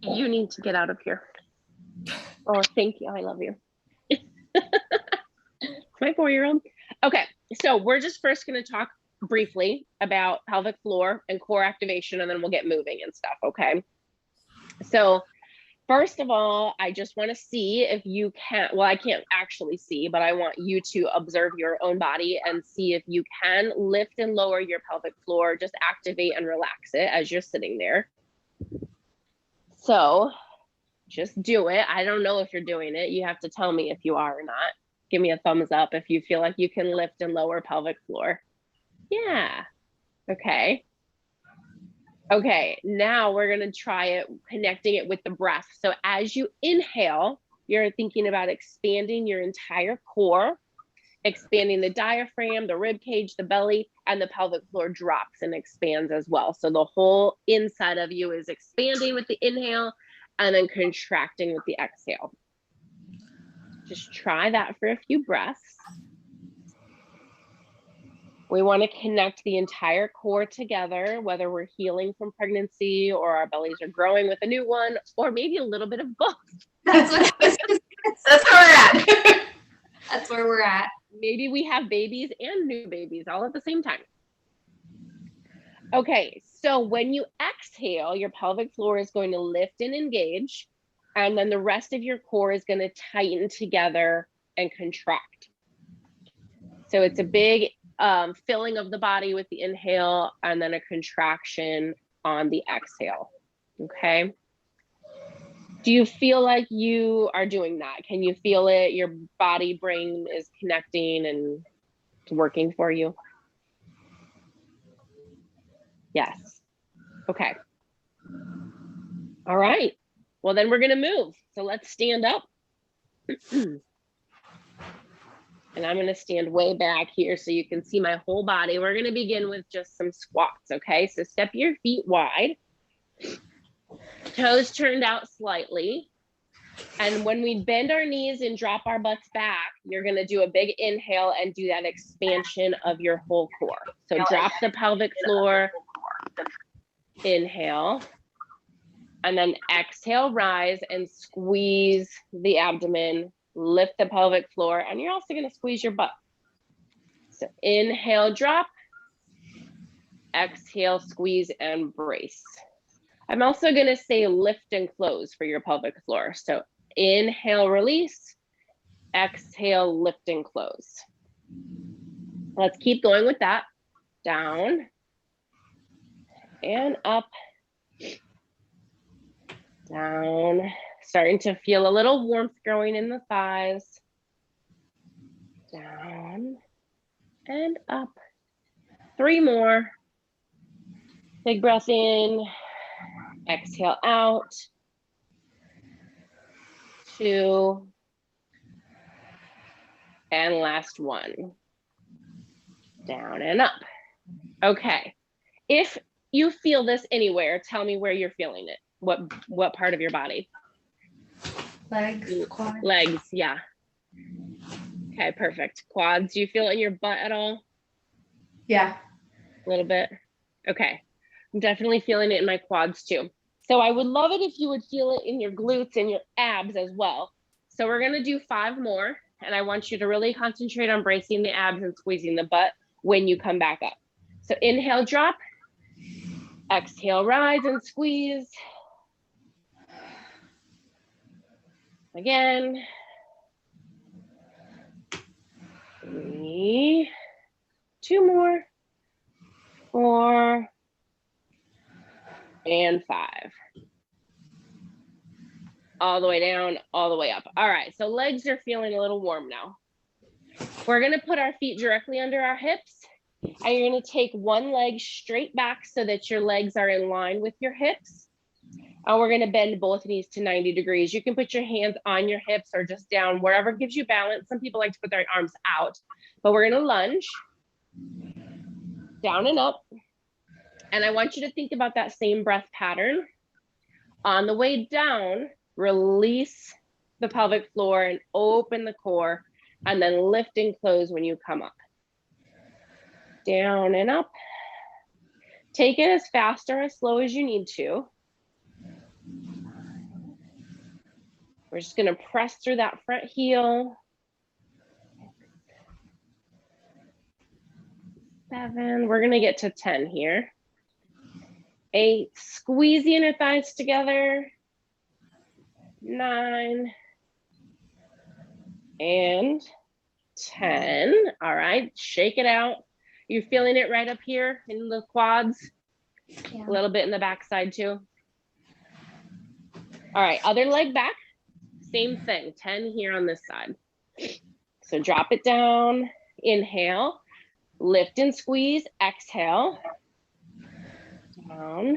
You need to get out of here. Oh, thank you. I love you. My 4-year-old. Okay, so we're just first going to talk briefly about pelvic floor and core activation, and then we'll get moving and stuff, okay? So first of all, I just want to see if you can, well, I can't actually see, but I want you to observe your own body and see if you can lift and lower your pelvic floor, just activate and relax it as you're sitting there. So just do it. I don't know if you're doing it. You have to tell me if you are or not. Give me a thumbs up if you feel like you can lift and lower pelvic floor. Yeah. Okay. Okay, now we're going to try it, connecting it with the breath. So as you inhale, you're thinking about expanding your entire core, expanding the diaphragm, the rib cage, the belly, and the pelvic floor drops and expands as well. So the whole inside of you is expanding with the inhale and then contracting with the exhale. Just try that for a few breaths. We want to connect the entire core together, whether we're healing from pregnancy or our bellies are growing with a new one, or maybe a little bit of both. That's where we're at. That's where we're at. Maybe we have babies and new babies all at the same time. Okay, so when you exhale, your pelvic floor is going to lift and engage, and then the rest of your core is going to tighten together and contract. So it's a big filling of the body with the inhale and then a contraction on the exhale. Okay. Do you feel like you are doing that? Can you feel it? Your body, brain is connecting and it's working for you? Yes. Okay. All right. Well, then we're going to move. So let's stand up. And I'm going to stand way back here so you can see my whole body. We're going to begin with just some squats, okay? So step your feet wide. Toes turned out slightly. And when we bend our knees and drop our butts back, you're going to do a big inhale and do that expansion of your whole core. So drop the pelvic floor, inhale, and then exhale, rise and squeeze the abdomen, lift the pelvic floor, and you're also going to squeeze your butt. So inhale, drop, exhale, squeeze and brace. I'm also going to say lift and close for your pelvic floor. So inhale, release, exhale, lift and close. Let's keep going with that. Down and up, down. Starting to feel a little warmth growing in the thighs. Down and up. 3 more. Big breath in. Exhale out. 2. And last 1. Down and up. Okay. If you feel this anywhere, tell me where you're feeling it. What part of your body? Legs, quads. Legs, yeah. Okay, perfect. Quads, do you feel it in your butt at all? Yeah. A little bit. Okay. I'm definitely feeling it in my quads too. So I would love it if you would feel it in your glutes and your abs as well. So we're going to do 5 more, and I want you to really concentrate on bracing the abs and squeezing the butt when you come back up. So inhale, drop. Exhale, rise and squeeze. Again. 3. 2 more. 4. And 5. All the way down, all the way up. All right, so legs are feeling a little warm now. We're going to put our feet directly under our hips, and you're going to take one leg straight back so that your legs are in line with your hips. And we're going to bend both knees to 90 degrees. You can put your hands on your hips or just down, wherever gives you balance. Some people like to put their arms out, but we're going to lunge down and up. And I want you to think about that same breath pattern. On the way down, release the pelvic floor and open the core, and then lift and close when you come up. Down and up. Take it as fast or as slow as you need to. We're just gonna press through that front heel. 7, we're gonna get to 10 here. 8, squeeze the inner thighs together. 9, and 10. All right, shake it out. You're feeling it right up here in the quads, Yeah. a little bit in the backside too. All right, other leg back, same thing, 10 here on this side. So drop it down, inhale, lift and squeeze, exhale, down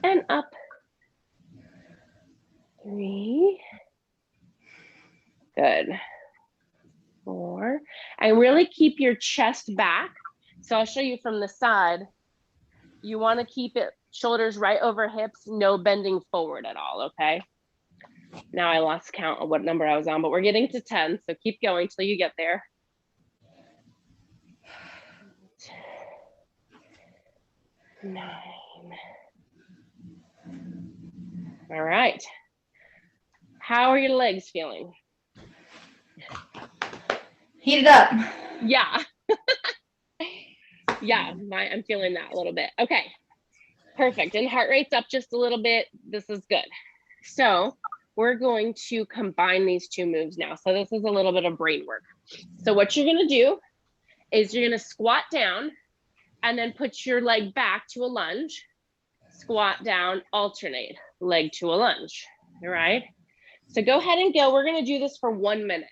and up. 3, good. 4, and really keep your chest back. So I'll show you from the side. You want to keep it shoulders right over hips, no bending forward at all, okay? Now I lost count of what number I was on, but we're getting to 10, so keep going till you get there. 9. All right. How are your legs feeling? Heat it up. Yeah. Yeah, I'm feeling that a little bit. Okay, perfect. And heart rate's up just a little bit. This is good. So we're going to combine these 2 moves now. So this is a little bit of brain work. So what you're gonna do is you're gonna squat down and then put your leg back to a lunge, squat down, alternate, leg to a lunge, all right? So go ahead and go. We're gonna do this for 1 minute.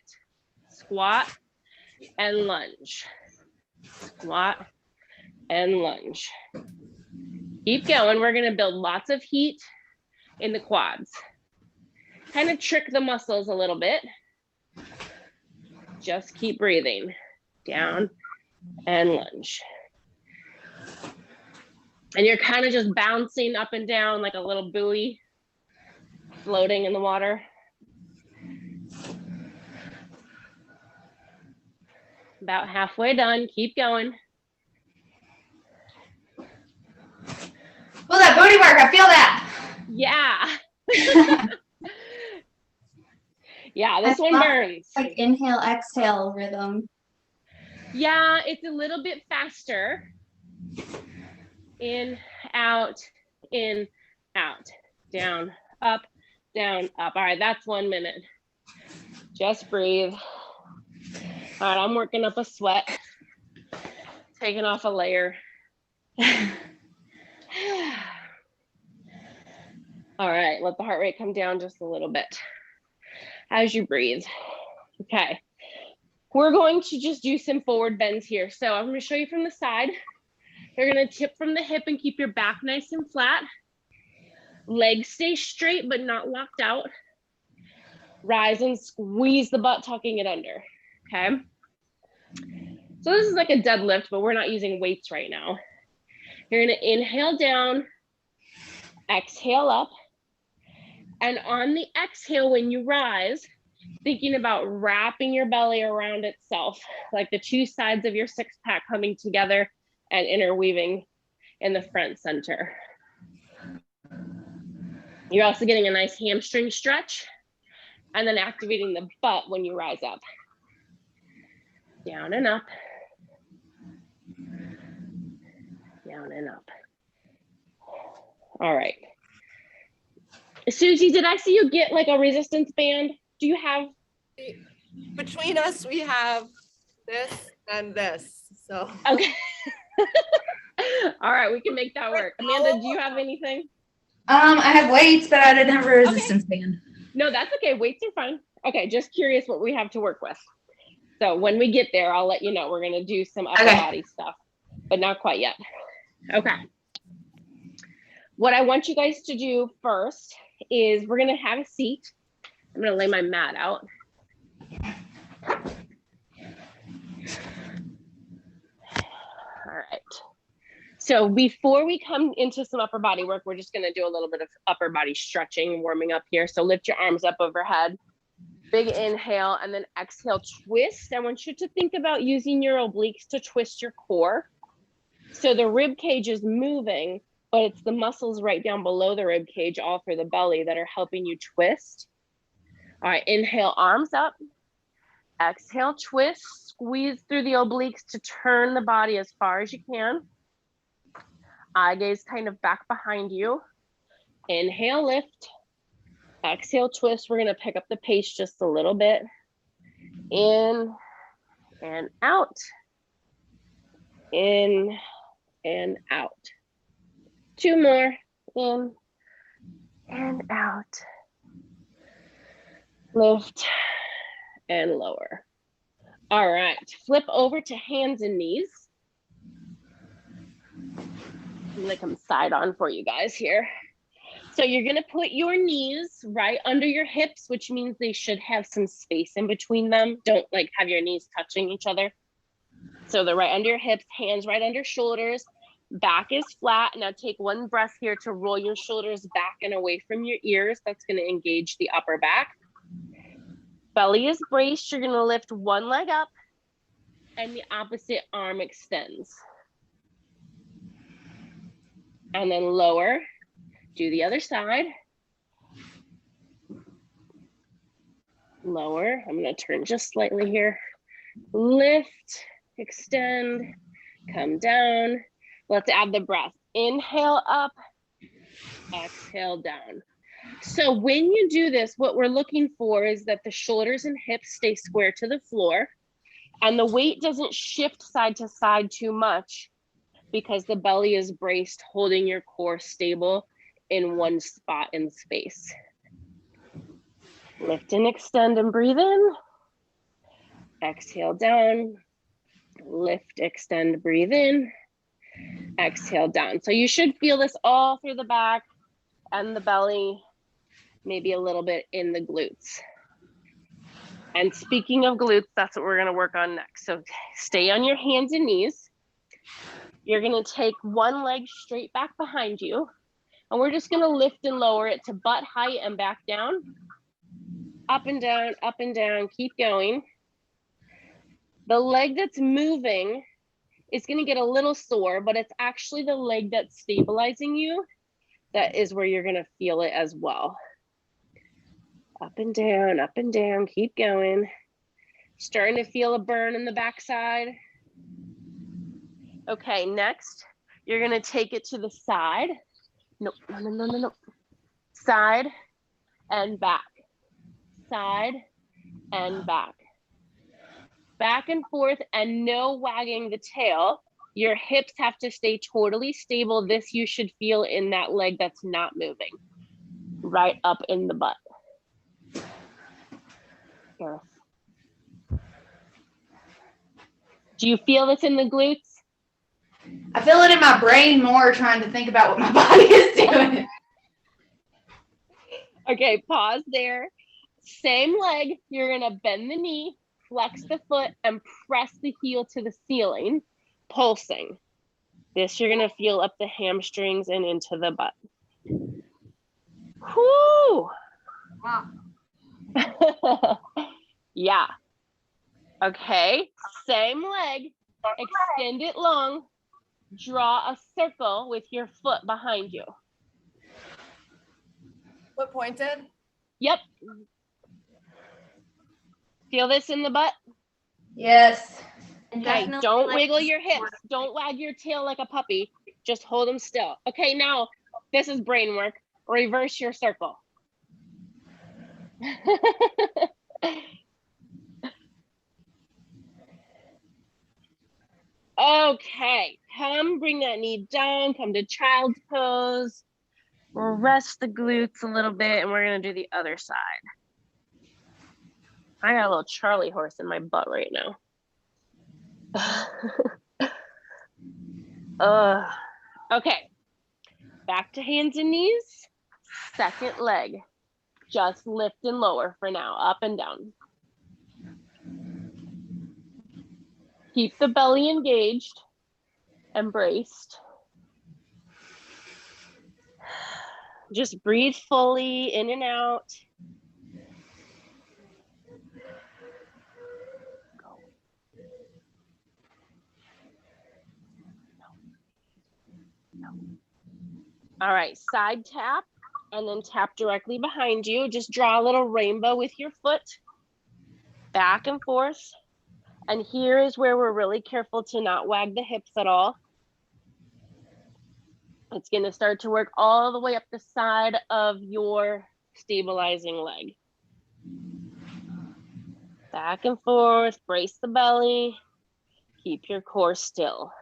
Squat and lunge, squat and lunge. Keep going. We're going to build lots of heat in the quads. Kind of trick the muscles a little bit. Just keep breathing. Down and lunge. And you're kind of just bouncing up and down like a little buoy floating in the water. About halfway done. Keep going. Oh, that booty work, I feel that. Yeah. Yeah, this one burns. Like inhale, exhale rhythm. Yeah, it's a little bit faster. In, out, down, up, down, up. All right, that's 1 minute. Just breathe. All right, I'm working up a sweat. Taking off a layer. All right, let the heart rate come down just a little bit as you breathe. Okay, we're going to just do some forward bends here. So I'm going to show you from the side. You're going to tip from the hip and keep your back nice and flat. Legs stay straight but not locked out. Rise and squeeze the butt, tucking it under. Okay. So this is like a deadlift, but we're not using weights right now. You're going to inhale down, exhale up. And on the exhale, when you rise, thinking about wrapping your belly around itself, like the 2 sides of your 6-pack coming together and interweaving in the front center. You're also getting a nice hamstring stretch and then activating the butt when you rise up. Down and up. Down and up. All right. Susie, did I see you get like a resistance band? Do you have? Between us, we have this and this. So Okay. All right, we can make that work. Amanda, do you have anything? I have weights, but I didn't have a resistance band. No, that's okay. Weights are fine. Okay, just curious what we have to work with. So when we get there, I'll let you know. We're gonna do some upper body stuff, but not quite yet. Okay. What I want you guys to do first is we're gonna have a seat. I'm gonna lay my mat out. All right. So before we come into some upper body work, we're just gonna do a little bit of upper body stretching, warming up here. So lift your arms up overhead, big inhale, and then exhale, twist. I want you to think about using your obliques to twist your core. So the rib cage is moving, but it's the muscles right down below the rib cage, all through the belly, that are helping you twist. All right, inhale, arms up. Exhale, twist, squeeze through the obliques to turn the body as far as you can. Eye gaze kind of back behind you. Inhale, lift. Exhale, twist. We're gonna pick up the pace just a little bit. In and out. In and out. 2 more. In and out. Lift and lower. All right, flip over to hands and knees. I'm gonna come side on for you guys here. So you're gonna put your knees right under your hips, which means they should have some space in between them. Don't like have your knees touching each other. So they're right under your hips, hands right under shoulders, back is flat. Now take one breath here to roll your shoulders back and away from your ears. That's gonna engage the upper back. Belly is braced. You're gonna lift one leg up and the opposite arm extends. And then lower, do the other side. Lower, I'm gonna turn just slightly here. Lift, extend, come down. Let's add the breath. Inhale up, exhale down. So when you do this, what we're looking for is that the shoulders and hips stay square to the floor and the weight doesn't shift side to side too much because the belly is braced, holding your core stable in one spot in space. Lift and extend and breathe in. Exhale down. Lift, extend, breathe in. Exhale down. So you should feel this all through the back and the belly, maybe a little bit in the glutes. And speaking of glutes, that's what we're gonna work on next. So stay on your hands and knees. You're gonna take one leg straight back behind you, and we're just gonna lift and lower it to butt height and back down. Up and down, keep going. The leg that's moving is gonna get a little sore, but it's actually the leg that's stabilizing you. That is where you're gonna feel it as well. Up and down, keep going. Starting to feel a burn in the backside. Okay, next, you're gonna take it to the side. No. Side and back. Side and back. Back and forth and no wagging the tail. Your hips have to stay totally stable. This you should feel in that leg that's not moving. Right up in the butt. Here. Do you feel this in the glutes? I feel it in my brain more trying to think about what my body is doing. Okay, pause there. Same leg, you're gonna bend the knee, flex the foot, and press the heel to the ceiling, pulsing. This you're gonna feel up the hamstrings and into the butt. Whoo! Wow. Yeah. Okay, same leg, extend it long, draw a circle with your foot behind you. Foot pointed? Yep. Feel this in the butt? Yes. Okay, don't wiggle your hips. Don't wag your tail like a puppy. Just hold them still. Okay, now this is brain work. Reverse your circle. Okay, bring that knee down, come to child's pose. We'll rest the glutes a little bit and we're gonna do the other side. I got a little Charlie horse in my butt right now. Okay, back to hands and knees. Second leg, just lift and lower for now, up and down. Keep the belly engaged and braced. Just breathe fully in and out. All right, side tap. And then tap directly behind you. Just draw a little rainbow with your foot, back and forth. And here is where we're really careful to not wag the hips at all. It's going to start to work all the way up the side of your stabilizing leg. Back and forth, brace the belly, keep your core still.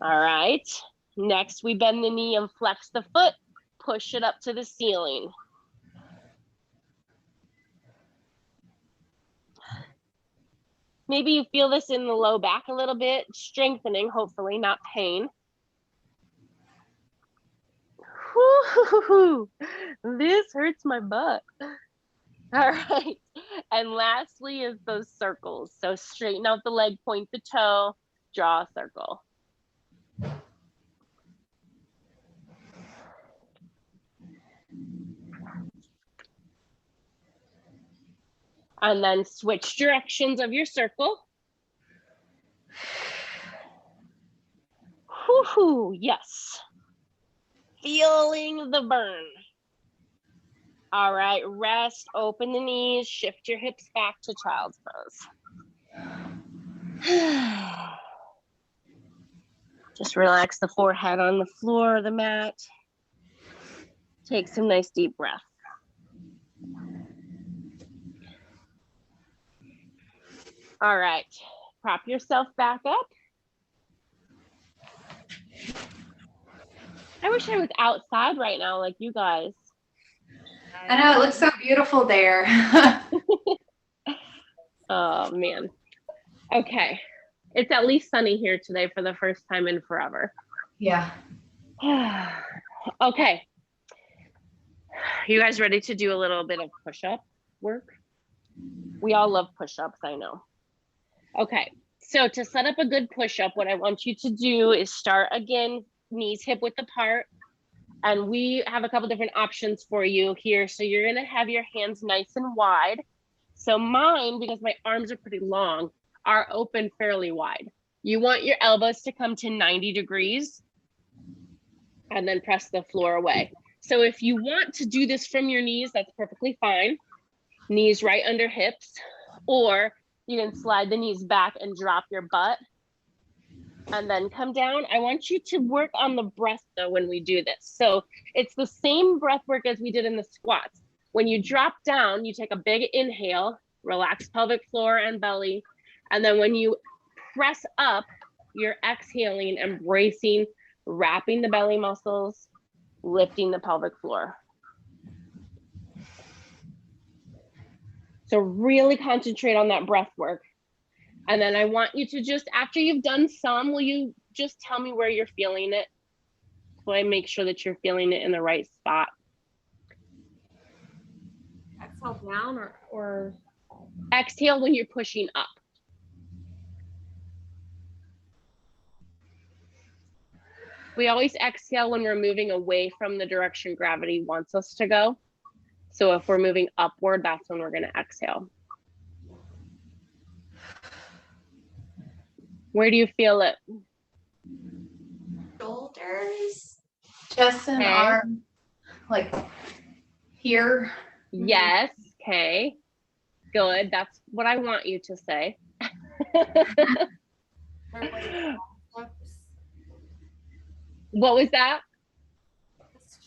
All right, next we bend the knee and flex the foot, push it up to the ceiling. Maybe you feel this in the low back a little bit, strengthening, hopefully not pain. Woo-hoo-hoo-hoo. This hurts my butt. All right, and lastly is those circles. So straighten out the leg, point the toe, draw a circle. And then switch directions of your circle. Whoo-hoo, yes. Feeling the burn. All right, rest, open the knees, shift your hips back to child's pose. Just relax the forehead on the floor or the mat. Take some nice deep breaths. All right, prop yourself back up. I wish I was outside right now like you guys. I know, it looks so beautiful there. Oh, man. Okay. It's at least sunny here today for the first time in forever. Yeah. Okay. You guys ready to do a little bit of push-up work? We all love push-ups, I know. Okay. So to set up a good push-up, what I want you to do is start again, knees hip width apart. And we have a couple different options for you here. So you're going to have your hands nice and wide. So mine, because my arms are pretty long, are open fairly wide. You want your elbows to come to 90 degrees and then press the floor away. So if you want to do this from your knees, that's perfectly fine. Knees right under hips, or you can slide the knees back and drop your butt and then come down. I want you to work on the breath though when we do this. So it's the same breath work as we did in the squats. When you drop down, you take a big inhale, relax pelvic floor and belly. And then when you press up, you're exhaling and bracing, wrapping the belly muscles, lifting the pelvic floor. So really concentrate on that breath work. And then I want you to just, after you've done some, will you just tell me where you're feeling it? So I make sure that you're feeling it in the right spot. Exhale down or Exhale when you're pushing up. We always exhale when we're moving away from the direction gravity wants us to go. So if we're moving upward, that's when we're going to exhale. Where do you feel it? Shoulders, chest and Okay. arm, like here. Yes. Okay. Good. That's what I want you to say. What was that?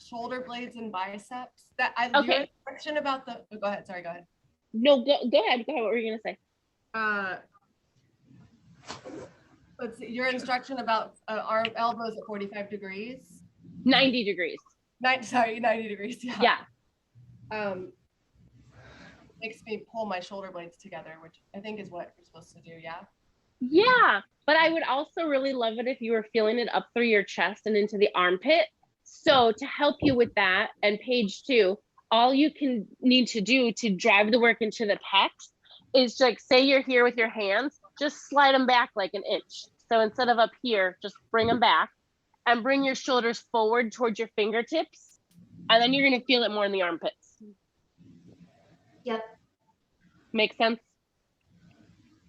Shoulder blades and biceps. That Okay. your instruction about the. Oh, go ahead. Sorry. Go ahead. No, go ahead. Go ahead. What were you gonna say? Let's see, your instruction about arm elbows at 45 degrees. 90 degrees. 90 degrees. Yeah. Yeah. Makes me pull my shoulder blades together, which I think is what you're supposed to do. Yeah. Yeah. But I would also really love it if you were feeling it up through your chest and into the armpit. So to help you with that, and page 2, all you can need to do to drive the work into the pecs is like, say you're here with your hands, just slide them back like an inch. So instead of up here, just bring them back and bring your shoulders forward towards your fingertips. And then you're going to feel it more in the armpits. Yep. Make sense?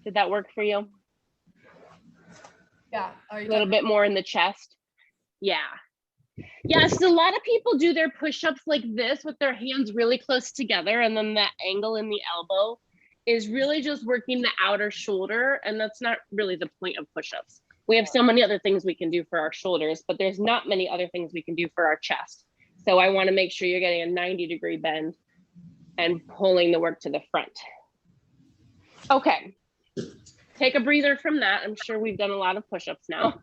Did that work for you? Yeah. Are you A little bit more in the chest? Yeah. Yes, a lot of people do their push-ups like this with their hands really close together, and then that angle in the elbow is really just working the outer shoulder, and that's not really the point of push-ups. We have so many other things we can do for our shoulders, but there's not many other things we can do for our chest. So I want to make sure you're getting a 90-degree bend and pulling the work to the front. Okay, take a breather from that. I'm sure we've done a lot of push-ups now.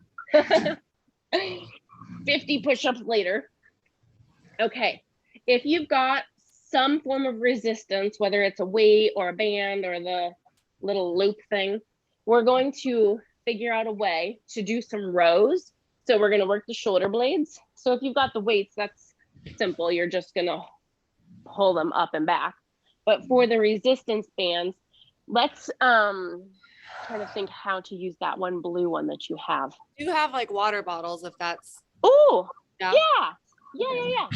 50 push-ups later. Okay, if you've got some form of resistance, whether it's a weight or a band or the little loop thing, we're going to figure out a way to do some rows. So we're going to work the shoulder blades. So if you've got the weights, that's simple. You're just going to pull them up and back. But for the resistance bands, let's try to think how to use that one blue one that you have. You have like water bottles if that's. Oh, Yeah. Yeah.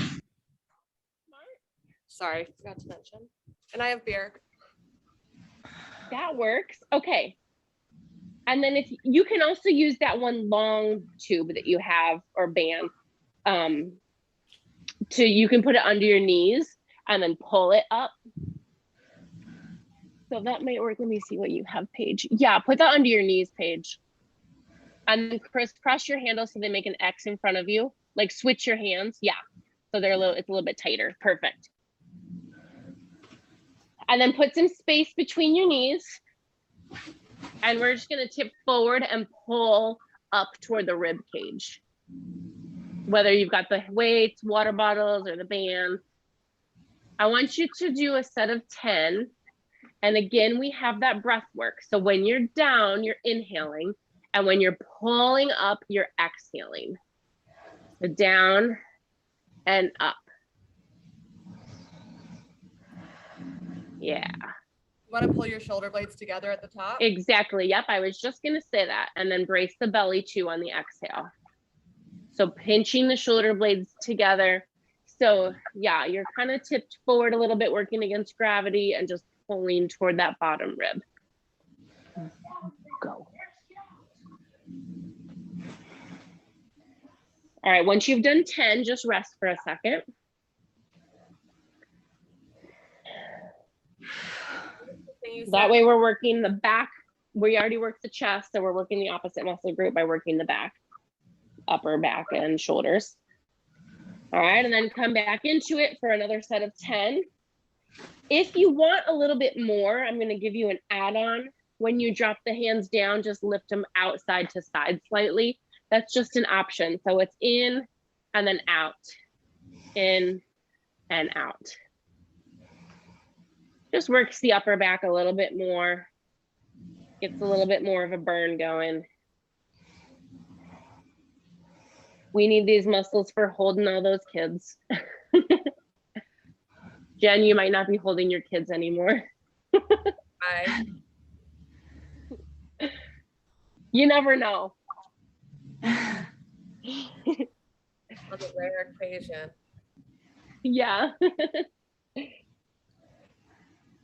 Sorry, forgot to mention. And I have beer. That works. Okay. And then if you can also use that one long tube that you have or band, you can put it under your knees and then pull it up. So that might work. Let me see what you have, Paige. Yeah, put that under your knees, Paige. And then crisscross your handles so they make an X in front of you. Like switch your hands. Yeah. So it's a little bit tighter. Perfect. And then put some space between your knees. And we're just going to tip forward and pull up toward the rib cage. Whether you've got the weights, water bottles, or the band. I want you to do a set of 10. And again, we have that breath work. So when you're down, you're inhaling. And when you're pulling up, you're exhaling. So down and up. Yeah. You want to pull your shoulder blades together at the top? Exactly. Yep. I was just going to say that. And then brace the belly too on the exhale. So pinching the shoulder blades together. So yeah, you're kind of tipped forward a little bit, working against gravity and just pulling toward that bottom rib. Go. All right, once you've done 10, just rest for a second. That way we're working the back. We already worked the chest, so we're working the opposite muscle group by working the back, upper back and shoulders. All right, and then come back into it for another set of 10. If you want a little bit more, I'm gonna give you an add-on. When you drop the hands down, just lift them outside to side slightly. That's just an option. So it's in and then out, in and out. Just works the upper back a little bit more. Gets a little bit more of a burn going. We need these muscles for holding all those kids. Jen, you might not be holding your kids anymore. Bye. You never know. On the rare occasion. Yeah.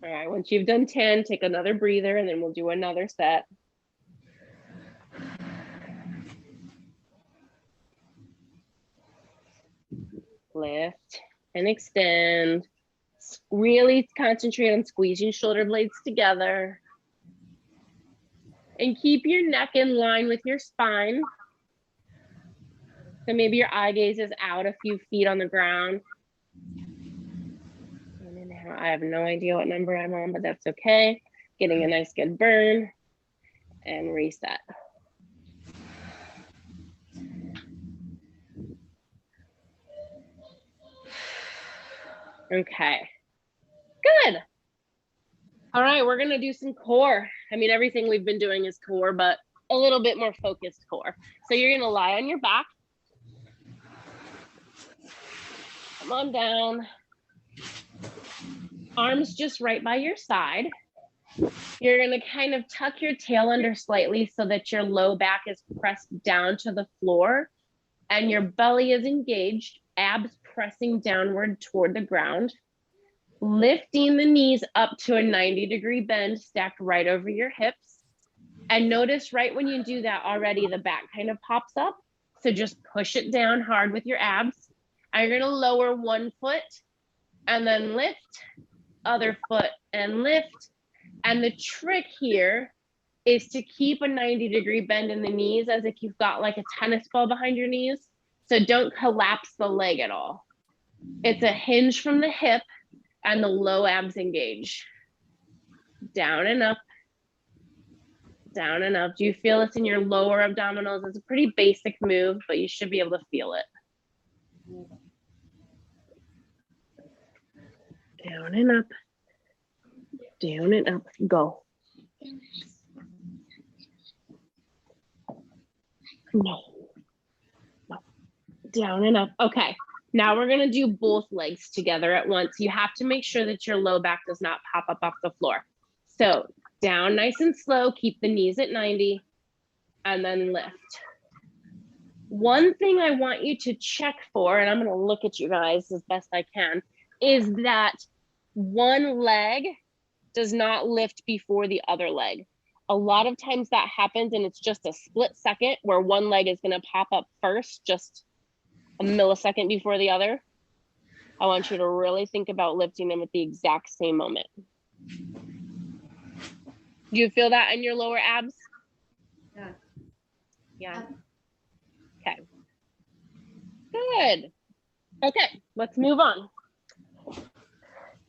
All right, once you've done 10, take another breather and then we'll do another set. Lift and extend. Really concentrate on squeezing shoulder blades together. And keep your neck in line with your spine. So maybe your eye gaze is out a few feet on the ground. I have no idea what number I'm on, but that's okay. Getting a nice good burn and reset. Okay, good. All right, we're gonna do some core. I mean, everything we've been doing is core, but a little bit more focused core. So you're gonna lie on your back. Come on down. Arms just right by your side. You're gonna kind of tuck your tail under slightly so that your low back is pressed down to the floor and your belly is engaged, abs pressing downward toward the ground. Lifting the knees up to a 90-degree bend stacked right over your hips. And notice right when you do that already, the back kind of pops up. So just push it down hard with your abs. And you're gonna lower one foot and then lift, other foot and lift. And the trick here is to keep a 90-degree bend in the knees as if you've got like a tennis ball behind your knees. So don't collapse the leg at all. It's a hinge from the hip and the low abs engage. Down and up, down and up. Do you feel this in your lower abdominals? It's a pretty basic move, but you should be able to feel it. Down and up, down and up, go. No, no, down and up. Okay, now we're gonna do both legs together at once. You have to make sure that your low back does not pop up off the floor. So down nice and slow, keep the knees at 90, and then lift. One thing I want you to check for, and I'm gonna look at you guys as best I can, is that one leg does not lift before the other leg. A lot of times that happens and it's just a split second where one leg is gonna pop up first, just a millisecond before the other. I want you to really think about lifting them at the exact same moment. Do you feel that in your lower abs? Yeah. Yeah. Okay. Good. Okay, let's move on.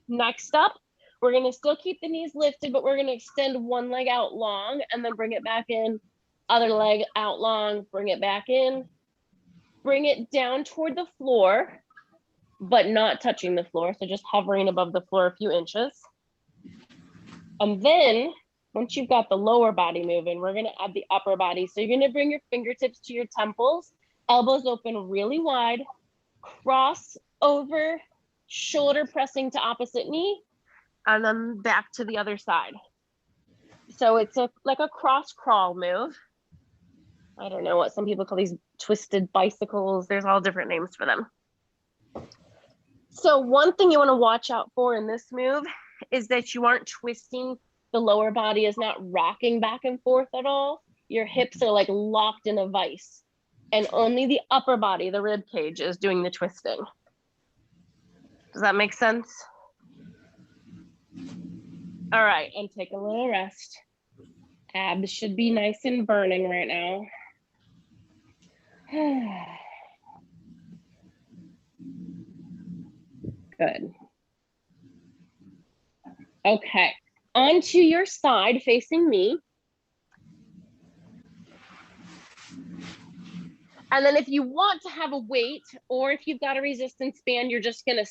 Next up, we're gonna still keep the knees lifted, but we're gonna extend one leg out long and then bring it back in. Other leg out long, bring it back in. Bring it down toward the floor, but not touching the floor. So just hovering above the floor a few inches. And then once you've got the lower body moving, we're gonna add the upper body. So you're gonna bring your fingertips to your temples, elbows open really wide, cross over, shoulder pressing to opposite knee, and then back to the other side. So it's like a cross crawl move. I don't know what some people call these twisted bicycles. There's all different names for them. So one thing you want to watch out for in this move is that you aren't twisting. The lower body is not rocking back and forth at all. Your hips are like locked in a vice, and only the upper body, the rib cage, is doing the twisting. Does that make sense? All right, and take a little rest. Abs should be nice and burning right now. Good. Okay, onto your side facing me. And then if you want to have a weight, or if you've got a resistance band, you're just gonna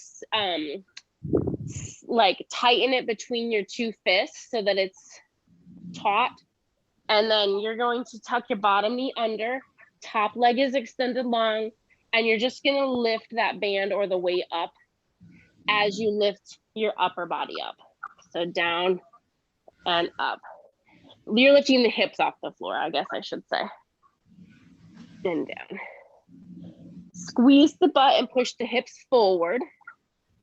like tighten it between your two fists so that it's taut. And then you're going to tuck your bottom knee under, top leg is extended long, and you're just gonna lift that band or the weight up as you lift your upper body up. So down and up. You're lifting the hips off the floor, I guess I should say. And down. Squeeze the butt and push the hips forward.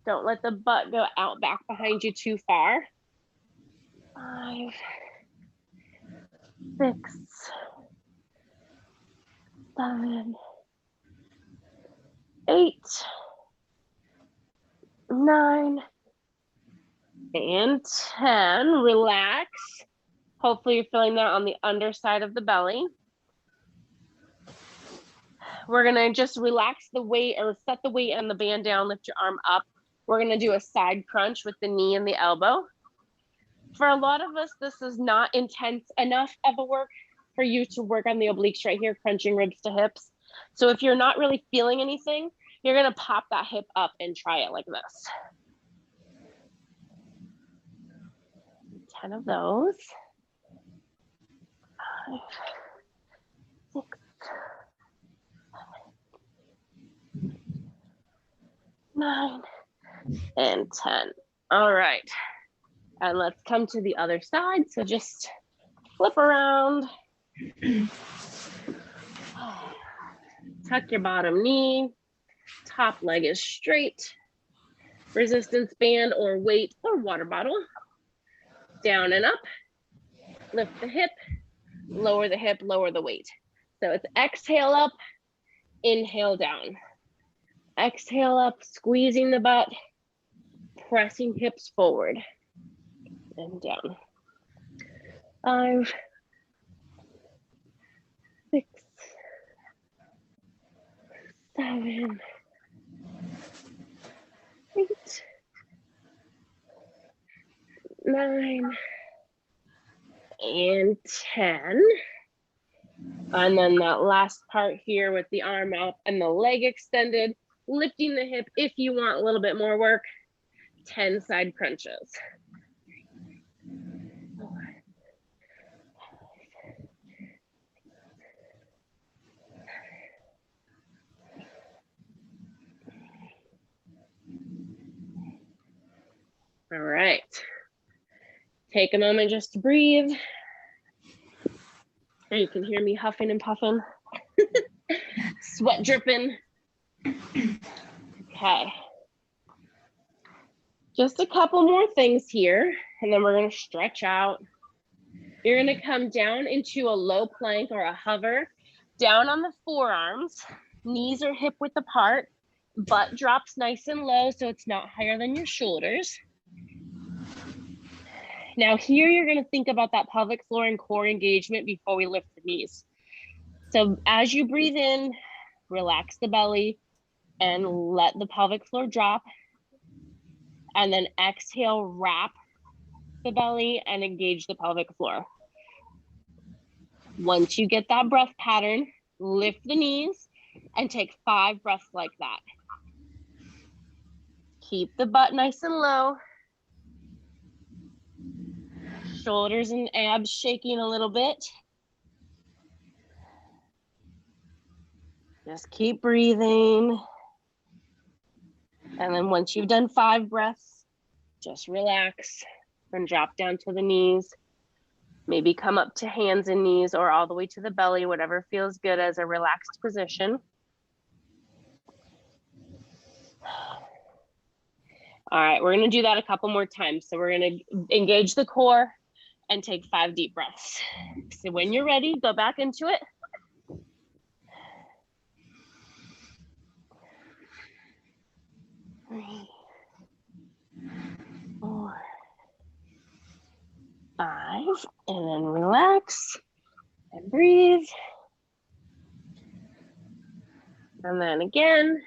Don't let the butt go out back behind you too far. 5, 6, 7, 8, 9, and 10. Relax. Hopefully you're feeling that on the underside of the belly. We're gonna just relax the weight or set the weight and the band down, lift your arm up. We're gonna do a side crunch with the knee and the elbow. For a lot of us, this is not intense enough of a work for you to work on the obliques right here, crunching ribs to hips. So if you're not really feeling anything, you're gonna pop that hip up and try it like this. 10 of those. 5, 6, 9, and 10. All right. And let's come to the other side. So just flip around. Tuck your bottom knee. Top leg is straight. Resistance band or weight or water bottle. Down and up. Lift the hip. Lower the hip, lower the weight. So it's exhale up, Inhale down. Exhale up, squeezing the butt, pressing hips forward and down. 5, 6, 7, 8, 9, and 10. And then that last part here with the arm up and the leg extended, lifting the hip if you want a little bit more work, 10 side crunches. All right. Take a moment just to breathe. And you can hear me huffing and puffing. Sweat dripping. Okay. Just a couple more things here, and then we're going to stretch out. You're going to come down into a low plank or a hover, down on the forearms. Knees are hip width apart. Butt drops nice and low, so it's not higher than your shoulders. Now here you're going to think about that pelvic floor and core engagement before we lift the knees. So as you breathe in, relax the belly and let the pelvic floor drop. And then exhale, wrap the belly and engage the pelvic floor. Once you get that breath pattern, lift the knees and take 5 breaths like that. Keep the butt nice and low. Shoulders and abs shaking a little bit. Just keep breathing. And then once you've done 5 breaths, just relax and drop down to the knees. Maybe come up to hands and knees or all the way to the belly, whatever feels good as a relaxed position. All right, we're gonna do that a couple more times. So we're gonna engage the core and take 5 deep breaths. So when you're ready, go back into it. 3, 4, 5, and then relax and breathe. And then again,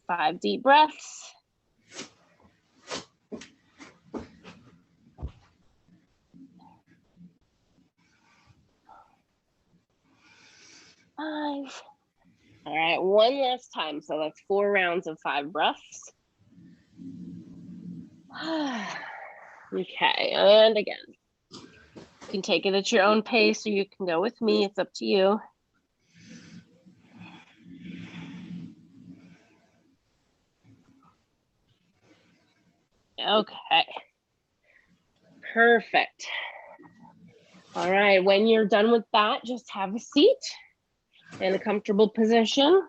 5 deep breaths. 5. All right, one last time. So that's 4 rounds of 5 breaths. Okay, and again. You can take it at your own pace or you can go with me. It's up to you. Okay. Perfect. All right, when you're done with that, just have a seat in a comfortable position.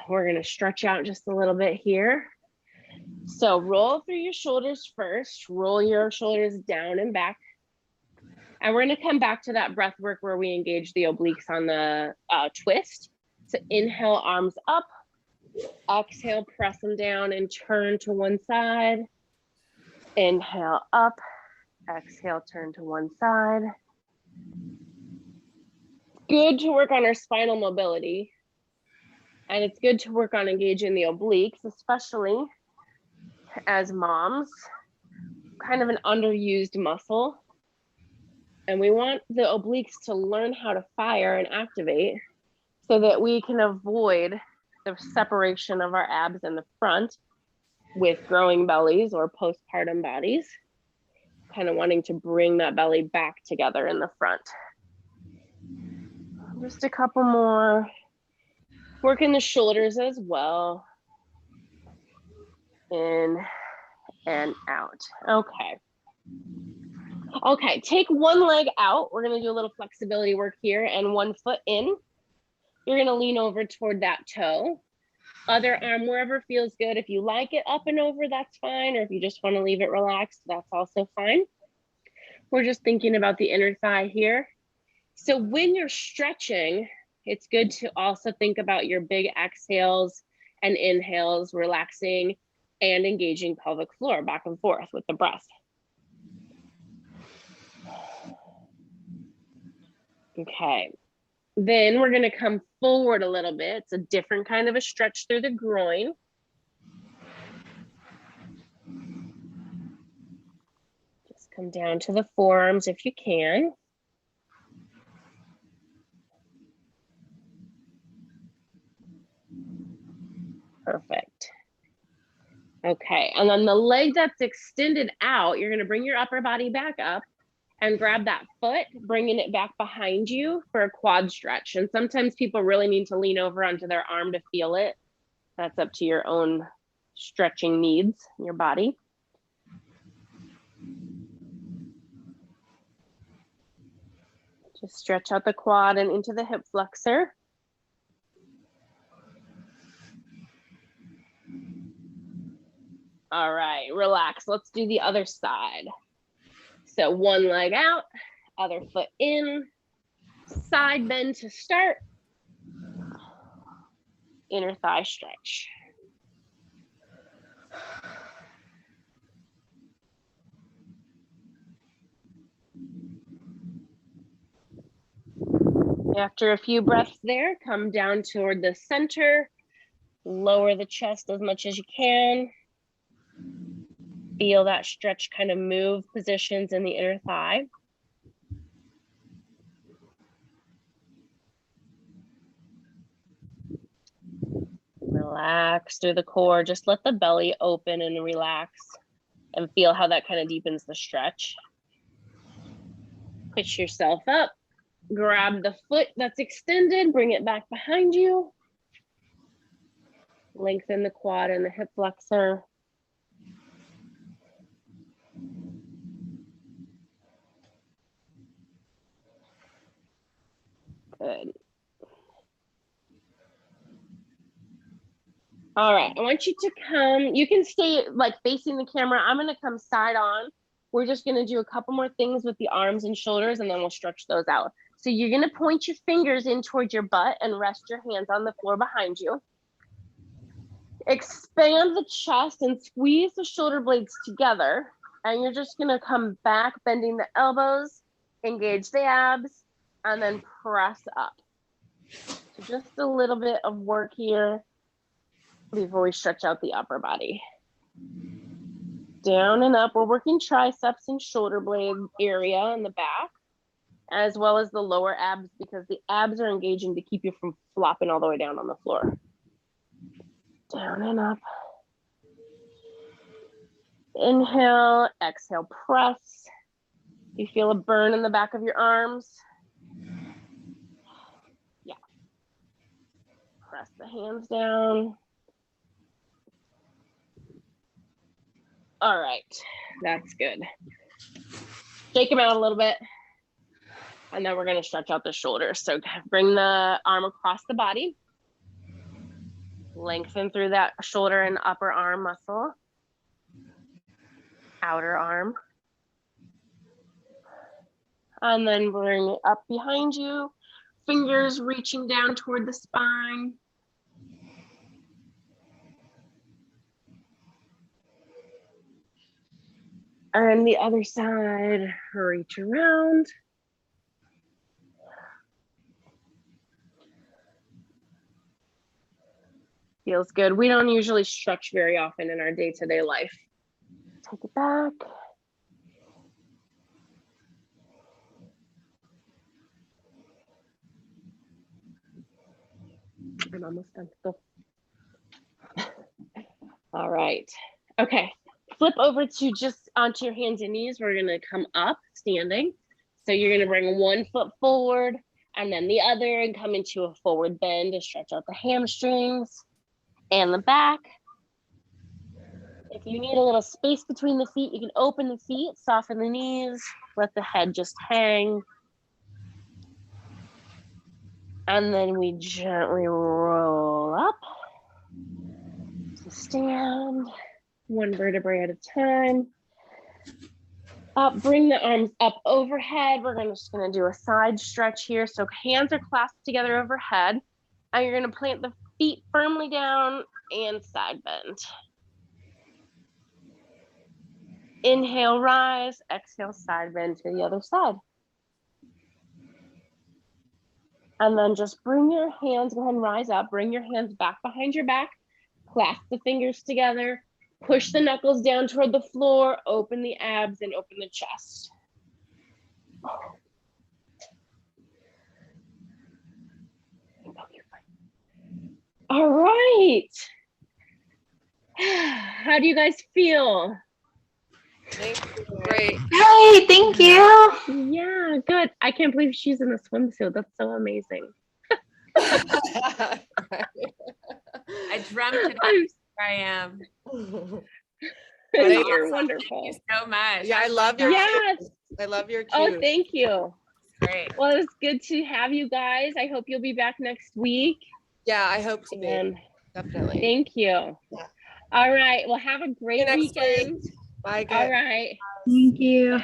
We're going to stretch out just a little bit here. So roll through your shoulders first. Roll your shoulders down and back. And we're going to come back to that breath work where we engage the obliques on the twist. So inhale, arms up. Exhale, press them down and turn to one side. Inhale, up. Exhale, turn to one side. Good to work on our spinal mobility. And it's good to work on engaging the obliques, especially as moms, kind of an underused muscle. And we want the obliques to learn how to fire and activate so that we can avoid the separation of our abs in the front with growing bellies or postpartum bodies, kind of wanting to bring that belly back together in the front. Just a couple more. Working the shoulders as well. In and out. Okay. Okay, take one leg out. We're gonna do a little flexibility work here and one foot in. You're gonna lean over toward that toe. Other arm wherever feels good. If you like it up and over, that's fine. Or if you just wanna leave it relaxed, that's also fine. We're just thinking about the inner thigh here. So when you're stretching, it's good to also think about your big exhales and inhales, relaxing and engaging pelvic floor back and forth with the breath. Okay, then we're gonna come forward a little bit. It's a different kind of a stretch through the groin. Just come down to the forearms if you can. Perfect. Okay, and then the leg that's extended out, you're gonna bring your upper body back up and grab that foot, bringing it back behind you for a quad stretch. And sometimes people really need to lean over onto their arm to feel it. That's up to your own stretching needs in your body. Just stretch out the quad and into the hip flexor. All right, relax. Let's do the other side. So one leg out, other foot in, side bend to start, inner thigh stretch. After a few breaths there, come down toward the center, lower the chest as much as you can. Feel that stretch kind of move positions in the inner thigh. Relax through the core. Just let the belly open and relax and feel how that kind of deepens the stretch. Push yourself up. Grab the foot that's extended, bring it back behind you. Lengthen the quad and the hip flexor. Good. All right, I want you to come, you can stay like facing the camera. I'm gonna come side on. We're just gonna do a couple more things with the arms and shoulders and then we'll stretch those out. So you're gonna point your fingers in towards your butt and rest your hands on the floor behind you. Expand the chest and squeeze the shoulder blades together. And you're just gonna come back, bending the elbows, engage the abs, and then press up. So just a little bit of work here before we stretch out the upper body. Down and up, we're working triceps and shoulder blade area in the back, as well as the lower abs, because the abs are engaging to keep you from flopping all the way down on the floor. Down and up. Inhale, exhale, press. You feel a burn in the back of your arms. Yeah. Press the hands down. All right, that's good. Shake them out a little bit. And then we're gonna stretch out the shoulders. So bring the arm across the body. Lengthen through that shoulder and upper arm muscle. Outer arm. And then bring it up behind you. Fingers reaching down toward the spine. And the other side, reach around. Feels good. We don't usually stretch very often in our day-to-day life. Take it back. I'm almost done. Go. All right. Okay. Flip over to just onto your hands and knees. We're going to come up standing. So you're going to bring one foot forward and then the other and come into a forward bend to stretch out the hamstrings and the back. If you need a little space between the feet, you can open the feet, soften the knees, let the head just hang. And then we gently roll up to stand, one vertebrae at a time. Up, bring the arms up overhead. We're just gonna do a side stretch here. So hands are clasped together overhead, and you're gonna plant the feet firmly down and side bend. Inhale, rise. Exhale, side bend to the other side. And then just bring your hands, go ahead and rise up. Bring your hands back behind your back. Clasp the fingers together. Push the knuckles down toward the floor. Open the abs and open the chest. All right. How do you guys feel? Thank you. Great. Hey, thank you. Yeah, good. I can't believe she's in a swimsuit. That's so amazing. I dreamt it. Here I am. You're Awesome. wonderful. Thank you so much. Yeah, I love your Yes. cues. I love your cues. Oh, thank you. Great. Well, it's good to have you guys. I hope you'll be back next week. Yeah, I hope to be. And Definitely. thank you. Yeah. All right. Well, have a great next week. weekend. Bye, All guys. right. Thank you.